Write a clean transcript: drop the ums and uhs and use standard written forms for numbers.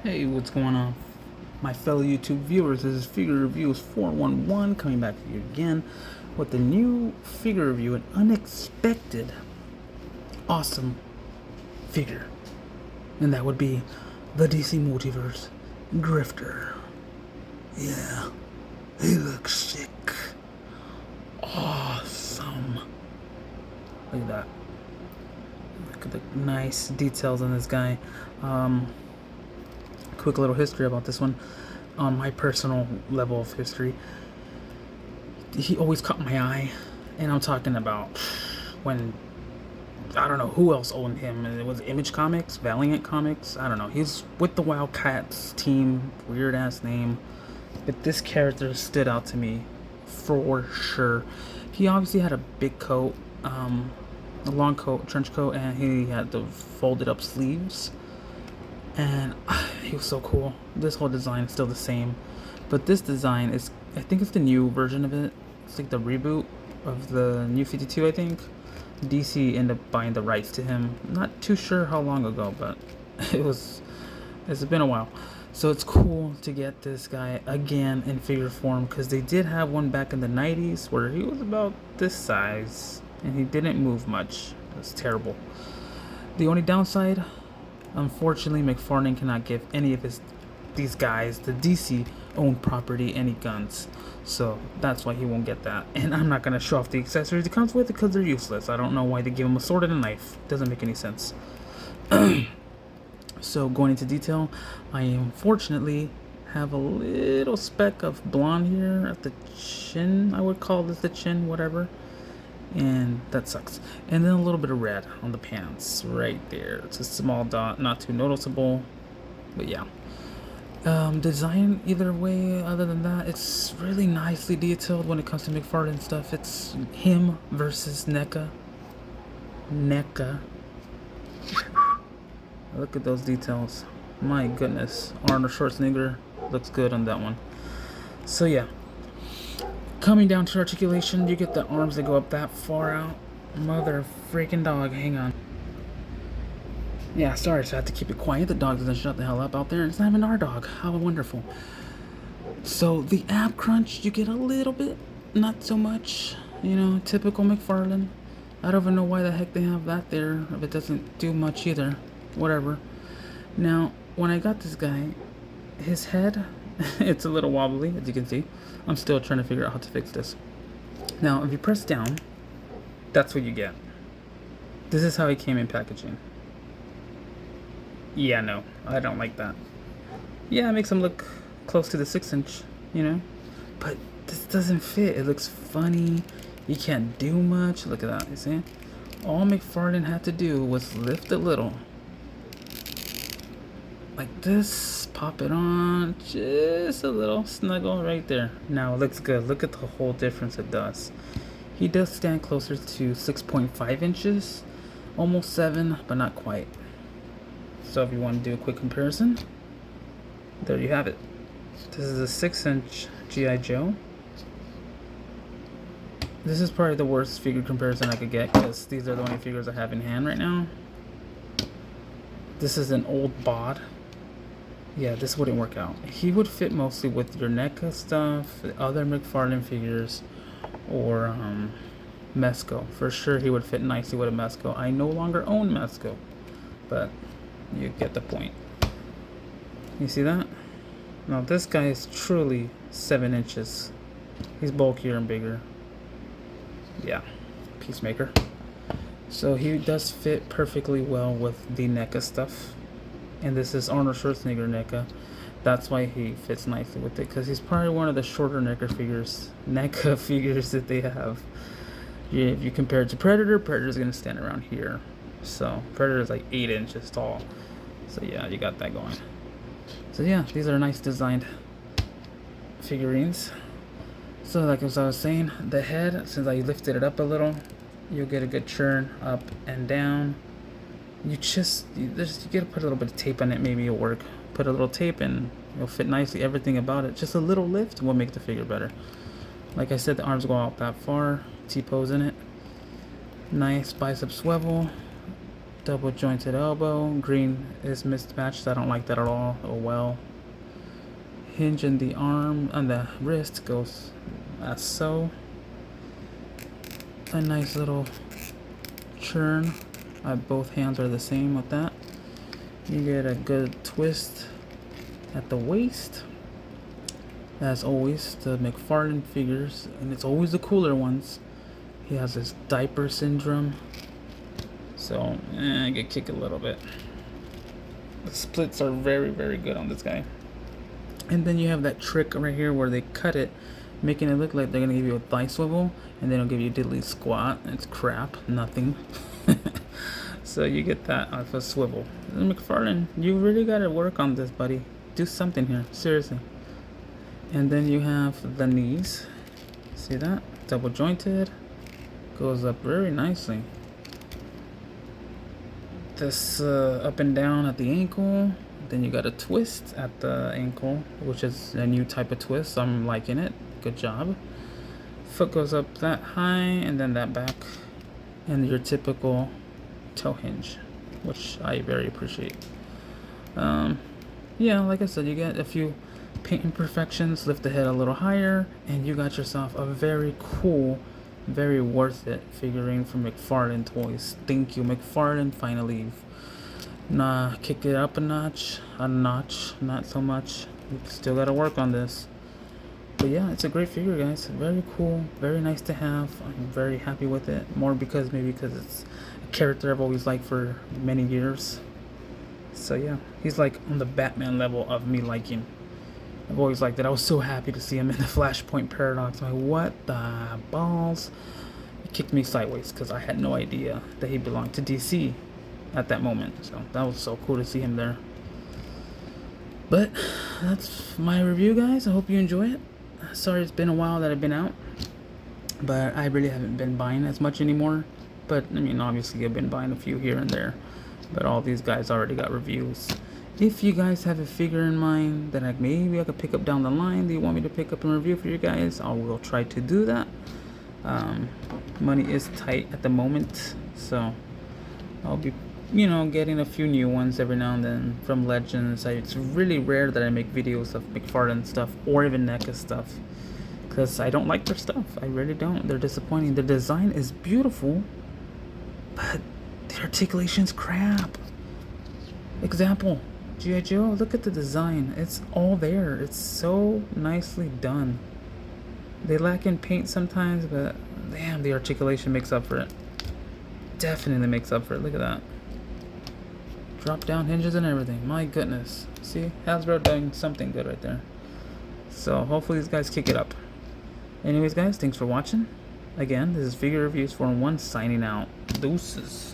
Hey, what's going on, my fellow YouTube viewers? This is Figure Reviews 411 coming back to you again with the new figure review, an unexpected, awesome figure, and that would be the DC Multiverse Grifter. Yeah, he looks sick. Awesome. Look at that. Look at the nice details on this guy. Quick little history about this one. On my personal level of history, he always caught my eye, and I'm talking about when I don't know who else owned him. It was Image Comics, Valiant Comics. I don't know. He's with the Wildcats team. Weird ass name, but this character stood out to me for sure. He obviously had a big coat, a long coat, trench coat, and he had the folded up sleeves. And he was so cool. This whole design is still the same, but this design is, I think it's the new version of it. It's like the reboot of the New 52, I think. DC ended up buying the rights to him. Not too sure how long ago, but it's been a while. So it's cool to get this guy again in figure form, because they did have one back in the 90s where he was about this size and he didn't move much. It was terrible. The only downside, unfortunately, McFarlane cannot give any of these guys, the DC owned property, any guns. So that's why he won't get that. And I'm not going to show off the accessories it comes with because they're useless. I don't know why they give him a sword and a knife. Doesn't make any sense. So going into detail, I unfortunately have a little speck of blonde here at the chin. I would call this the chin, whatever. And that sucks. And then a little bit of red on the pants right there. It's a small dot, not too noticeable, but yeah. Design either way, other than that, it's really nicely detailed when it comes to McFarlane stuff. It's him versus NECA. Look at those details. My goodness. Arnold Schwarzenegger looks good on that one. So yeah. Coming down to articulation, you get the arms that go up that far out. Mother freaking dog, hang on. Yeah, sorry, so I have to keep it quiet. The dog doesn't shut the hell up out there. It's not even our dog. How wonderful. So the ab crunch, you get a little bit, not so much. You know, typical McFarlane. I don't even know why the heck they have that there if it doesn't do much either. Whatever. Now, when I got this guy, his head, it's a little wobbly, as you can see. I'm still trying to figure out how to fix this. Now, if you press down, that's what you get. This is how he came in packaging. Yeah, no, I don't like that. Yeah, it makes him look close to the 6-inch, you know? But this doesn't fit. It looks funny. You can't do much. Look at that, you see? All McFarlane had to do was lift a little. Like this, pop it on, just a little snuggle right there. Now it looks good. Look at the whole difference it does. He does stand closer to 6.5 inches, almost 7, but not quite. So if you want to do a quick comparison, there you have it. This is a 6-inch G.I. Joe. This is probably the worst figure comparison I could get because these are the only figures I have in hand right now. This is an old bod. Yeah, this wouldn't work out. He would fit mostly with your NECA stuff, other McFarlane figures, or Mezco. For sure he would fit nicely with a Mezco. I no longer own Mezco, but you get the point. You see that? Now this guy is truly 7 inches. He's bulkier and bigger. Yeah, Peacemaker. So he does fit perfectly well with the NECA stuff. And this is Arnold Schwarzenegger NECA. That's why he fits nicely with it, because he's probably one of the shorter NECA figures that they have. Yeah, if you compare it to Predator, Predator's gonna stand around here. So Predator's like 8 inches tall. So yeah, you got that going. So yeah, these are nice designed figurines. So like as I was saying, the head, since I lifted it up a little, you'll get a good churn up and down. You gotta put a little bit of tape on it, maybe it'll work. Put a little tape and it'll fit nicely. Everything about it, just a little lift will make the figure better. Like I said, the arms go out that far. T-pose in it. Nice bicep swivel. Double jointed elbow. Green is mismatched. I don't like that at all. Oh well. Hinge in the arm and the wrist goes as so. A nice little churn. Both hands are the same with that. You get a good twist at the waist. As always, the McFarlane figures, and it's always the cooler ones. He has this diaper syndrome, so I get kicked a little bit. The splits are very, very good on this guy. And then you have that trick right here where they cut it, making it look like they're gonna give you a thigh swivel, and they don't give you a diddly squat. It's crap, nothing. So you get that off a swivel. McFarlane, you really gotta work on this, buddy. Do something here, seriously. And then you have the knees. See that? Double jointed. Goes up very nicely. This up and down at the ankle. Then you got a twist at the ankle, which is a new type of twist. I'm liking it. Good job. Foot goes up that high, and then that back. And your typical toe hinge, which I very appreciate. Yeah, like I said, you get a few paint imperfections, lift the head a little higher, and you got yourself a very cool, very worth it figurine from McFarlane Toys. Thank you, McFarlane. Finally, kick it up a notch, not so much. We still got to work on this. But yeah, it's a great figure, guys. Very cool, very nice to have. I'm very happy with it. More because it's a character I've always liked for many years. So yeah, he's like on the Batman level of me liking. I've always liked it. I was so happy to see him in the Flashpoint Paradox. I'm like, what the balls? It kicked me sideways because I had no idea that he belonged to DC at that moment. So that was so cool to see him there. But that's my review, guys. I hope you enjoy it. Sorry it's been a while that I've been out, but I really haven't been buying as much anymore. But I mean, obviously I've been buying a few here and there, but all these guys already got reviews. If you guys have a figure in mind that maybe I could pick up down the line that you want me to pick up and review for you guys, I will try to do that. Money is tight at the moment, so I'll be getting a few new ones every now and then from Legends. It's really rare that I make videos of McFarlane stuff or even NECA stuff, because I don't like their stuff. I really don't. They're disappointing. The design is beautiful, but the articulation's crap. Example, G.I. Joe, look at the design. It's all there. It's so nicely done. They lack in paint sometimes, but damn, the articulation makes up for it. Definitely makes up for it. Look at that. Drop down hinges and everything. My goodness. See, Hasbro doing something good right there. So hopefully these guys kick it up. Anyways, guys, thanks for watching. Again, this is Figure Reviews Forum 1 signing out. Deuces.